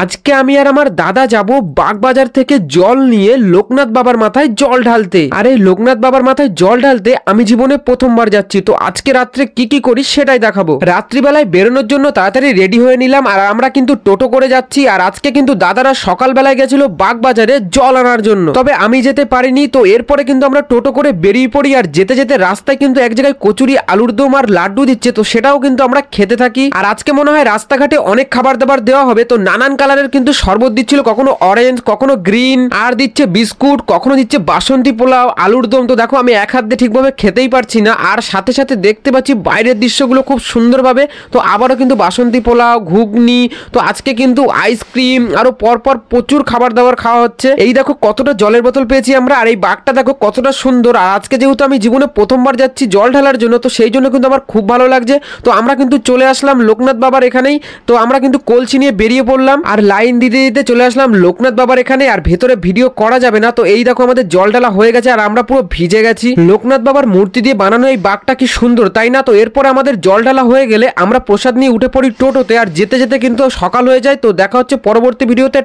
আজকে আমি আর আমার দাদা যাব বাগবাজার থেকে জল নিয়ে লোকনাথ বাবার মাথায় জল ঢালতে। আর এই লোকনাথ বাবার মাথায় জল ঢালতে আমি জীবনে প্রথমবার যাচ্ছি। তো আজকে রাত্রে কি কি করি সেটাই দেখাবো। রাত্রিবেলায় বেরোনোর জন্য তাড়াতাড়ি রেডি হয়ে নিলাম আর আমরা কিন্তু টোটো করে যাচ্ছি। আর আজকে কিন্তু দাদারা সকালবেলায় গেছিল বাগবাজারে জল আনার জন্য, তবে আমি যেতে পারিনি। তো এরপরে কিন্তু আমরা টোটো করে বেরিয়ে পড়ি আর যেতে যেতে রাস্তায় কিন্তু এক জায়গায় কচুরি, আলুর দম আর লাড্ডু দিচ্ছে, তো সেটাও কিন্তু আমরা খেতে থাকি। আর আজকে মনে হয় রাস্তাঘাটে অনেক খাবার দাবার দেওয়া হবে। তো নানান কালারের কিন্তু শরবত দিচ্ছিল, কখনো অরেঞ্জ, কখনো গ্রিন, আর দিচ্ছে বিস্কুট, কখনো দিচ্ছে বাসন্তী পোলাও, আলুর দম। তো দেখো আমি এক হাত দিয়ে ঠিকভাবে খেতেই পারছি না। আর সাথে সাথে দেখতে পাচ্ছি বাইরের দৃশ্যগুলো খুব সুন্দরভাবে। তো আবারও কিন্তু বাসন্তী পোলাও, ঘুগনি, তো আজকে কিন্তু আইসক্রিম, আরো পরপর প্রচুর খাবার দাবার খাওয়া হচ্ছে। এই দেখো কতটা জলের বোতল পেয়েছি আমরা। আর এই বাঘটা দেখো কতটা সুন্দর। আর আজকে যেহেতু আমি জীবনে প্রথমবার যাচ্ছি জল ঢালার জন্য, তো সেই জন্য কিন্তু আমার খুব ভালো লাগছে। তো আমরা কিন্তু চলে আসলাম লোকনাথ বাবার এখানেই। তো আমরা কিন্তু কলসি নিয়ে বেরিয়ে পড়লাম আর লাইন দিতে দিতে চলে আসলাম লোকনাথ বাবার এখানে। আর ভেতরে ভিডিও করা যাবে না। তো এই দেখো আমাদের জল ঢালা হয়ে গেছে আর আমরা পুরো ভিজে গেছি। লোকনাথ বাবার মূর্তি দিয়ে বানানো এই বাঘটা কি সুন্দর, তাই না? তো এরপরে আমাদের জল ঢালা হয়ে গেলে আমরা প্রসাদ নিয়ে উঠে পড়ি টোটোতে। আর যেতে যেতে কিন্তু সকাল হয়ে যায়। তো দেখা হচ্ছে পরবর্তী ভিডিওতে।